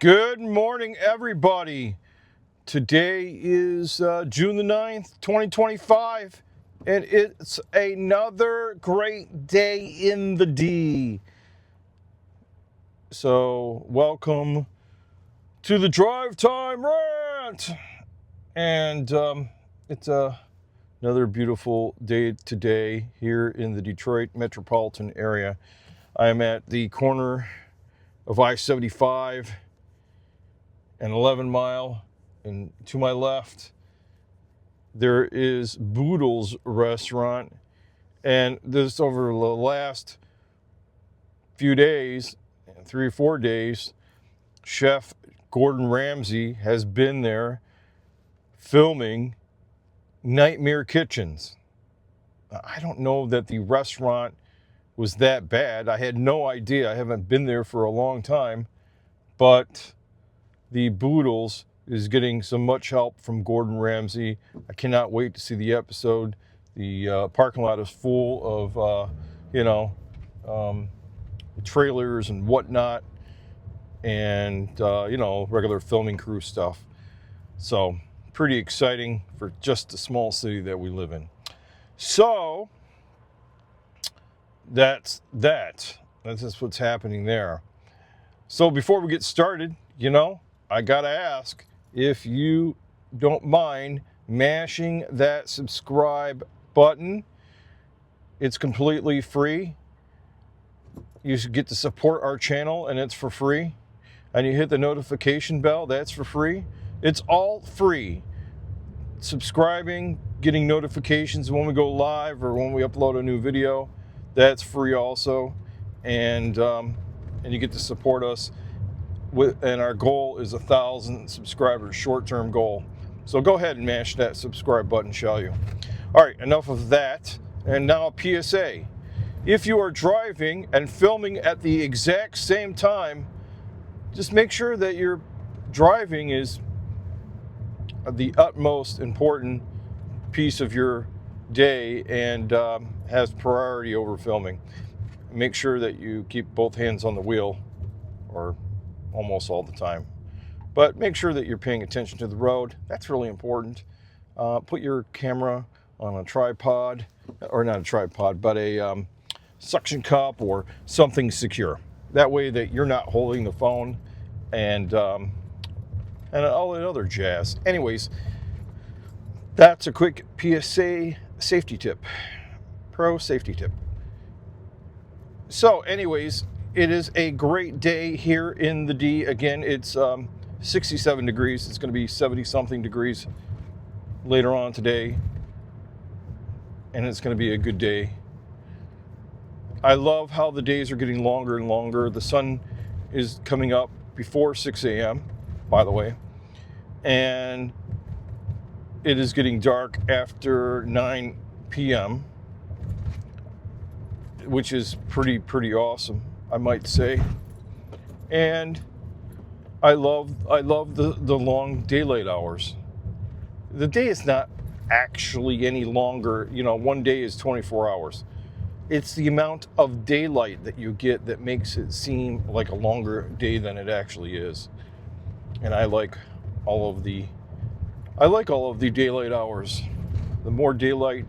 Good morning, everybody. Today is June the 9th, 2025, and it's another great day in the D. So, welcome to the Drive Time Rant. And it's another beautiful day today here in the Detroit metropolitan area. I'm at the corner of I-75 and 11 Mile, and to my left there is Boodle's restaurant. And this, over the last few days, 3 or 4 days, Chef Gordon Ramsay has been there filming Nightmare Kitchens. I don't know that the restaurant was that bad. I had no idea. I haven't been there for a long time, but the Boodles is getting some much help from Gordon Ramsay. I cannot wait to see the episode. The parking lot is full of, trailers and whatnot, and, regular filming crew stuff. So, pretty exciting for just the small city that we live in. So, that's that. That's just what's happening there. So, before we get started, I gotta ask if you don't mind mashing that subscribe button. It's completely free. You should get to support our channel, and it's for free. And you hit the notification bell, that's for free. It's all free. Subscribing, getting notifications when we go live or when we upload a new video, that's free also. And you get to support us. And our goal is 1,000 subscribers, short-term goal. So go ahead and mash that subscribe button, shall you? All right, enough of that. And now a PSA. If you are driving and filming at the exact same time, just make sure that your driving is the utmost important piece of your day and has priority over filming. Make sure that you keep both hands on the wheel, or almost all the time. But make sure that you're paying attention to the road. That's really important. Put your camera on a tripod, or not a tripod, but a suction cup or something secure. That way that you're not holding the phone and all that other jazz. Anyways, that's a quick PSA safety tip. Pro safety tip. So anyways, it is a great day here in the D. Again, it's 67 degrees. It's going to be 70-something degrees later on today. And it's going to be a good day. I love how the days are getting longer and longer. The sun is coming up before 6 a.m., by the way. And it is getting dark after 9 p.m., which is pretty awesome, I might say. And I love the long daylight hours. The day is not actually any longer. One day is 24 hours. It's the amount of daylight that you get that makes it seem like a longer day than it actually is. And I like all of the daylight hours. The more daylight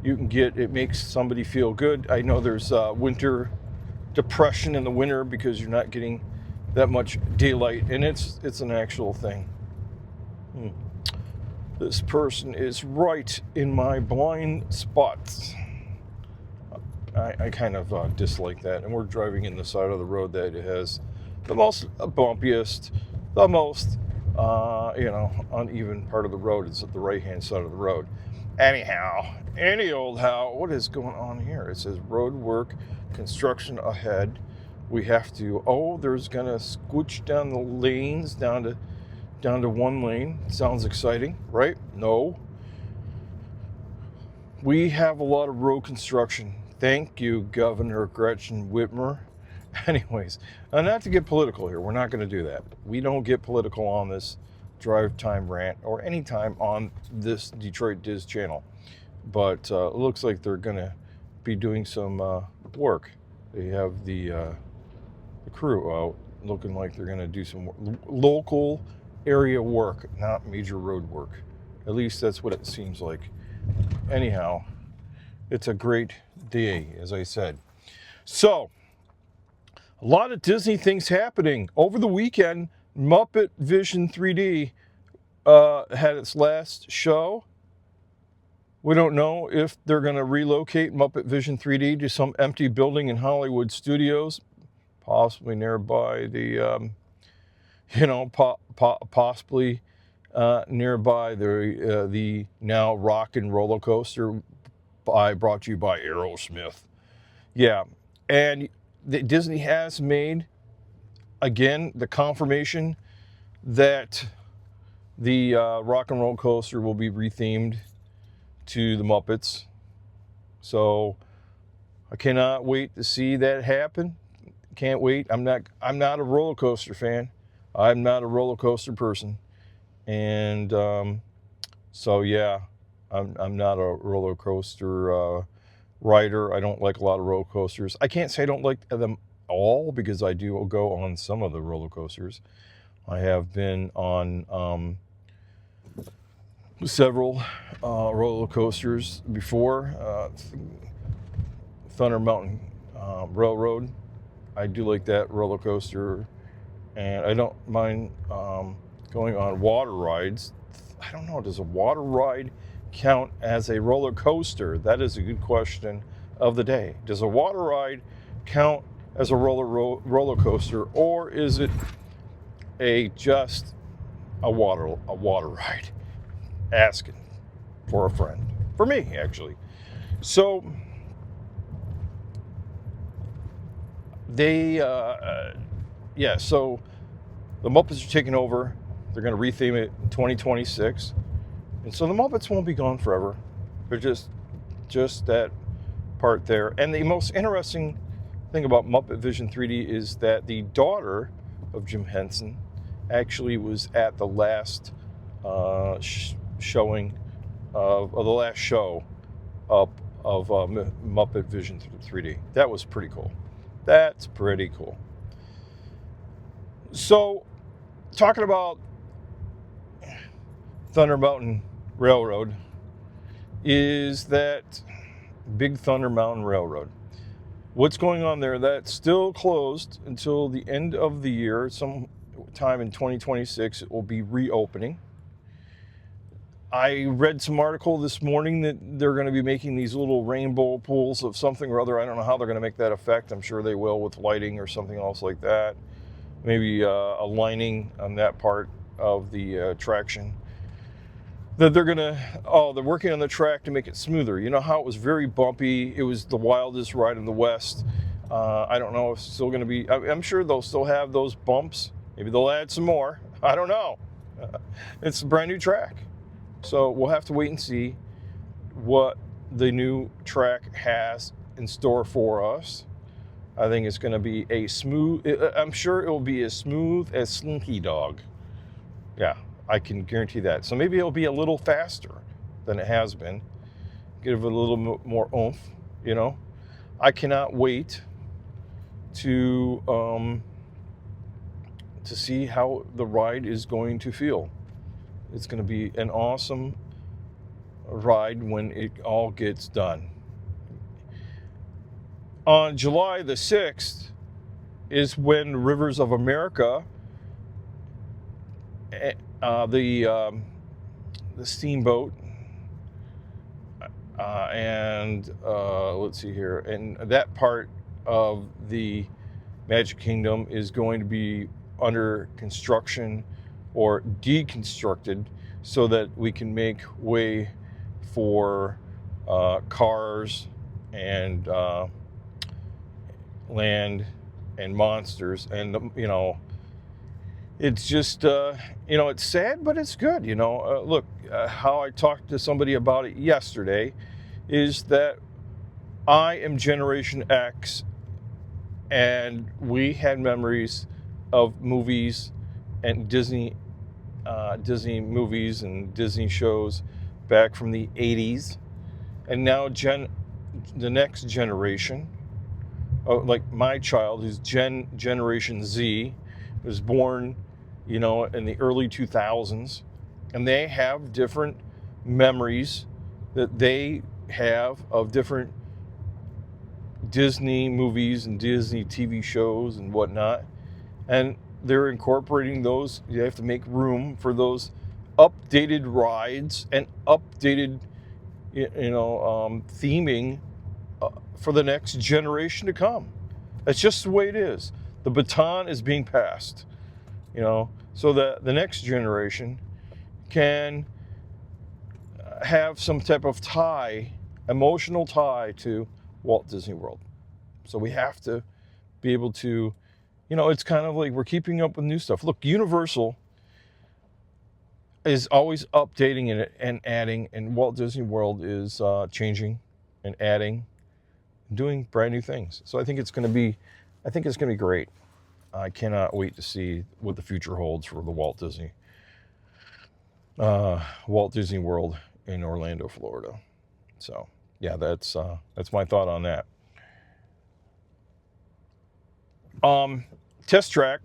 you can get, it makes somebody feel good. I know there's winter depression in the winter because you're not getting that much daylight, and it's an actual thing. This person is right in my blind spots. I kind of dislike that, and we're driving in the side of the road that it has the most bumpiest, the most uneven part of the road. It's at the right-hand side of the road. Anyhow, what is going on here? It says road work, construction ahead. We have to, there's gonna scooch down the lanes down to one lane. Sounds exciting, right? No. We have a lot of road construction. Thank you, Governor Gretchen Whitmer. Anyways, not to get political here. We're not going to do that. We don't get political on this Drive Time Rant or any time on this Detroitdis channel. But it looks like they're going to be doing some work. They have the crew out looking like they're going to do some local area work, not major road work. At least that's what it seems like. Anyhow, it's a great day, as I said. So, a lot of Disney things happening. Over the weekend, Muppet Vision 3D had its last show. We don't know if they're going to relocate Muppet Vision 3D to some empty building in Hollywood Studios, possibly nearby the, possibly nearby the now Rock and Roller Coaster brought to you by Aerosmith. Yeah, and Disney has made, again, the confirmation that the Rock and Roller Coaster will be rethemed to the Muppets. So I cannot wait to see that happen. Can't wait. I'm not a roller coaster fan. I'm not a roller coaster person. And so yeah, I'm not a roller coaster rider. I don't like a lot of roller coasters. I can't say I don't like them all, because I do go on some of the roller coasters. I have been on several roller coasters before. Thunder Mountain Railroad, I do like that roller coaster, and I don't mind going on water rides. I don't know, does a water ride count as a roller coaster? That is a good question of the day. Does a water ride count as a roller coaster, or is it just a water ride? Asking for a friend. For me, actually. So so the Muppets are taking over. They're going to retheme it in 2026. And so the Muppets won't be gone forever. They're just that part there. And the most interesting thing about Muppet Vision 3D is that the daughter of Jim Henson actually was at the last showing of the last show of Muppet Vision 3D. That was pretty cool. That's pretty cool. So, talking about Thunder Mountain Railroad, is that Big Thunder Mountain Railroad. What's going on there? That's still closed until the end of the year. Sometime in 2026, it will be reopening. I read some article this morning that they're going to be making these little rainbow pools of something or other. I don't know how they're going to make that effect. I'm sure they will with lighting or something else like that. Maybe a lining on that part of the attraction. That they're working on the track to make it smoother. You know how it was very bumpy? It was the wildest ride in the West. I don't know if it's still going to be. I'm sure they'll still have those bumps. Maybe they'll add some more. I don't know. It's a brand new track. So we'll have to wait and see what the new track has in store for us. I think it's going to be I'm sure it will be as smooth as Slinky Dog. Yeah, I can guarantee that. So maybe it'll be a little faster than it has been. Give it a little more oomph, I cannot wait to see how the ride is going to feel. It's going to be an awesome ride when it all gets done. On July the 6th is when Rivers of America, the steamboat, and let's see here, and that part of the Magic Kingdom is going to be under construction or deconstructed so that we can make way for cars and land and monsters. And it's just it's sad, but it's good. Look, how I talked to somebody about it yesterday is that I am Generation X, and we had memories of movies and Disney movies and Disney shows back from the 80s, and now the next generation, like my child, who's Generation Z, was born, in the early 2000s, and they have different memories that they have of different Disney movies and Disney TV shows and whatnot. And they're incorporating those. You have to make room for those updated rides and updated, theming for the next generation to come. That's just the way it is. The baton is being passed, so that the next generation can have some type of emotional tie to Walt Disney World. So we have to be able to, it's kind of like we're keeping up with new stuff. Look, Universal is always updating it and adding, and Walt Disney World is changing and adding, doing brand new things. So I think it's going to be great. I cannot wait to see what the future holds for the Walt Disney World in Orlando, Florida. So yeah, that's my thought on that. Test Track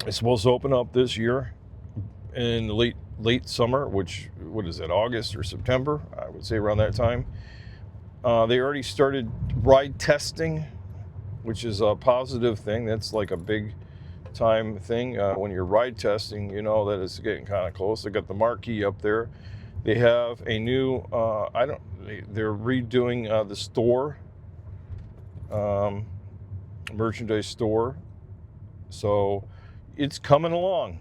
is supposed to open up this year in the late summer, what is it, August or September? I would say around that time. They already started ride testing, which is a positive thing. That's like a big time thing. When you're ride testing, that it's getting kind of close. They got the marquee up there. They have a new, they're redoing the store, merchandise store. So it's coming along.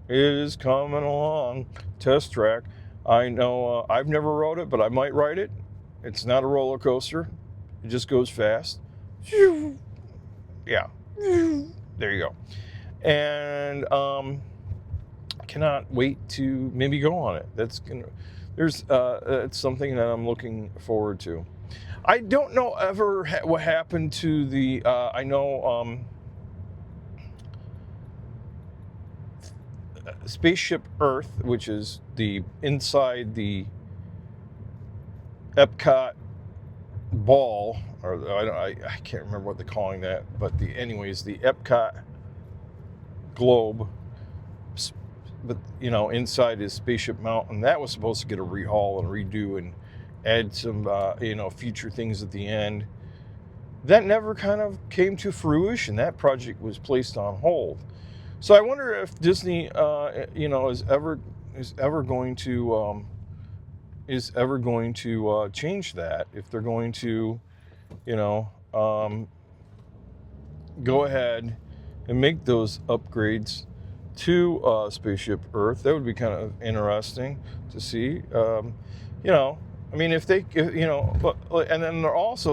It is coming along. Test Track. I know I've never rode it, but I might ride it. It's not a roller coaster. It just goes fast. Yeah. There you go. And I cannot wait to maybe go on it. It's something that I'm looking forward to. I don't know what happened to the, Spaceship Earth, which is inside the Epcot ball, or I can't remember what they're calling that, but the Epcot globe, but inside is Spaceship Mountain. That was supposed to get a rehaul and redo and add some future things at the end. That never kind of came to fruition. That project was placed on hold. So I wonder if Disney is ever going to change that, if they're going to go ahead and make those upgrades to Spaceship Earth. That would be kind of interesting to see. If they, and then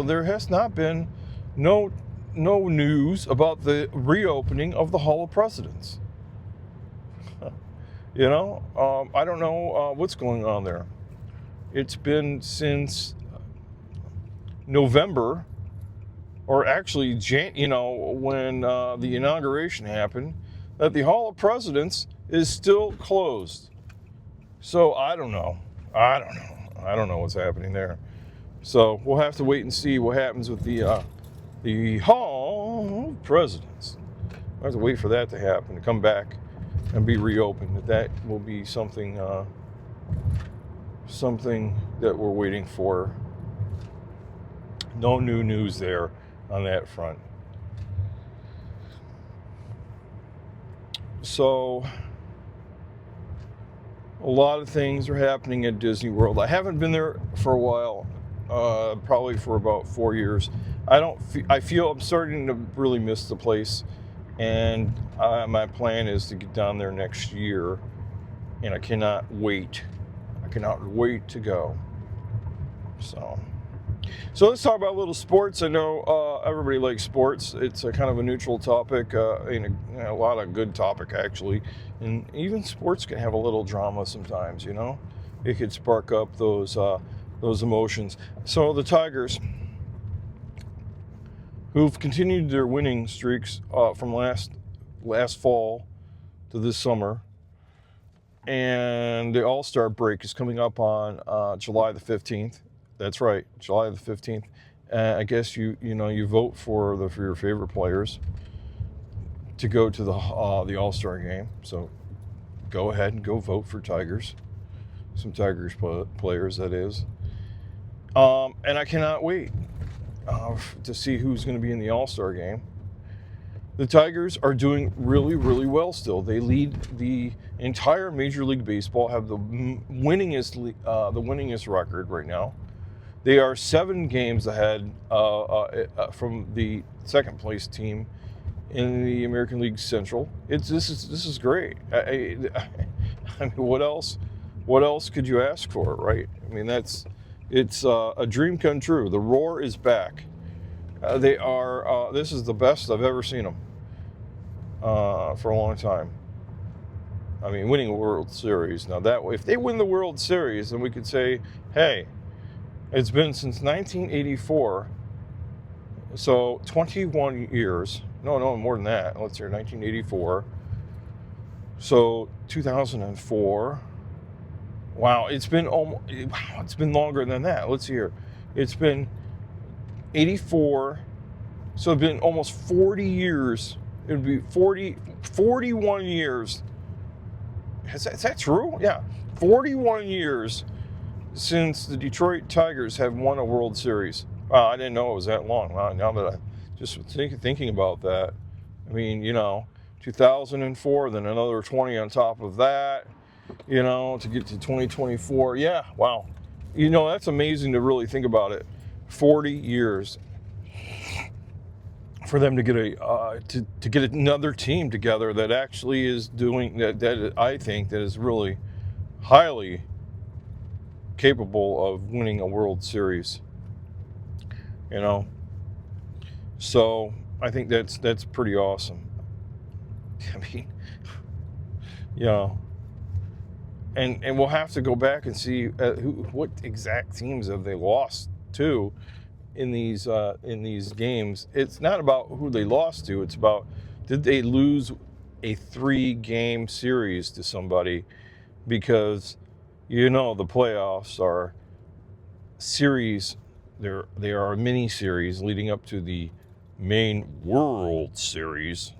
there has not been no news about the reopening of the Hall of Presidents. I don't know what's going on there. It's been since November, or actually, when the inauguration happened, that the Hall of Presidents is still closed. So I don't know. I don't know what's happening there. So we'll have to wait and see what happens with the Hall of Presidents. I have to wait for that to happen, to come back and be reopened. That will be something that we're waiting for. No new news there on that front. So a lot of things are happening at Disney World. I haven't been there for a while, probably for about 4 years. I feel I'm starting to really miss the place, and my plan is to get down there next year, and I cannot wait. I cannot wait to go. So let's talk about a little sports. I know everybody likes sports. It's a kind of a neutral topic, and a lot of good topic actually. And even sports can have a little drama sometimes. It could spark up those emotions. So the Tigers, who've continued their winning streaks from last fall to this summer, and the All-Star break is coming up on July the 15th. That's right, July the 15th. I guess you vote for your favorite players. to go to the All-Star game. So go ahead and go vote for Tigers. Some Tigers players, that is. And I cannot wait to see who's going to be in the All-Star game. The Tigers are doing really, really well still. They lead the entire Major League Baseball, have the winningest record right now. They are 7 games ahead from the second place team in the American League Central. This is great. I mean, what else could you ask for, right? I mean, it's a dream come true. The Roar is back. They are. This is the best I've ever seen them for a long time. I mean, winning a World Series. Now that way, if they win the World Series, then we could say, hey, it's been since 1984. So 21 years. No, more than that. Let's hear 1984. So 2004. Wow, it's been longer than that. Let's see here. It's been 84. So it's been almost 40 years. It would be 41 years. Is that true? Yeah. 41 years since the Detroit Tigers have won a World Series. Wow, I didn't know it was that long. Wow, now that I just thinking about that, I mean, 2004, then another 20 on top of that, to get to 2024. Yeah, wow. That's amazing to really think about it. 40 years for them to get to get another team together that actually is doing that I think that is really highly capable of winning a World Series. So I think that's pretty awesome. I mean, and we'll have to go back and see what exact teams have they lost to in these games. It's not about who they lost to. It's about, did they lose a 3-game series to somebody? Because the playoffs are series. They are a mini series leading up to the main World Series.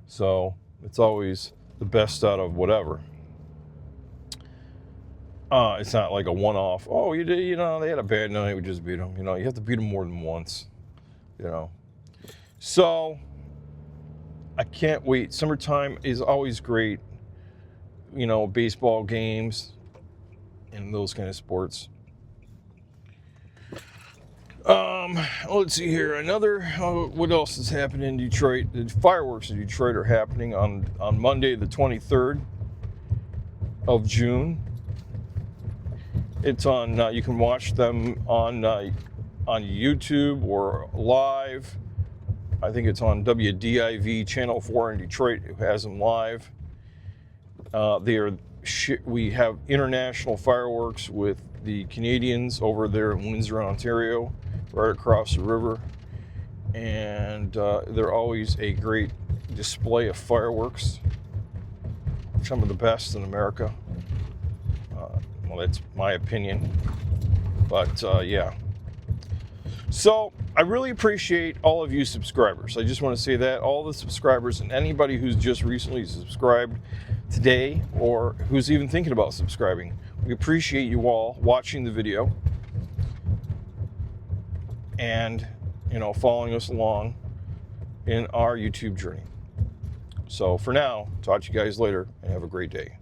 So it's always the best out of whatever. It's not like a one-off. Oh, they had a bad night, we just beat them. You have to beat them more than once. So I can't wait. Summertime is always great. Baseball games and those kind of sports. Let's see here. What else is happening in Detroit? The fireworks in Detroit are happening on Monday, the 23rd of June. It's on. You can watch them on YouTube or live. I think it's on WDIV Channel 4 in Detroit, who has them live. We have international fireworks with the Canadians over there in Windsor, Ontario, right across the river. And they're always a great display of fireworks. Some of the best in America. Well, that's my opinion. But yeah. So I really appreciate all of you subscribers. I just want to say that. All the subscribers and anybody who's just recently subscribed today or who's even thinking about subscribing. We appreciate you all watching the video and following us along in our YouTube journey. So for now, talk to you guys later and have a great day.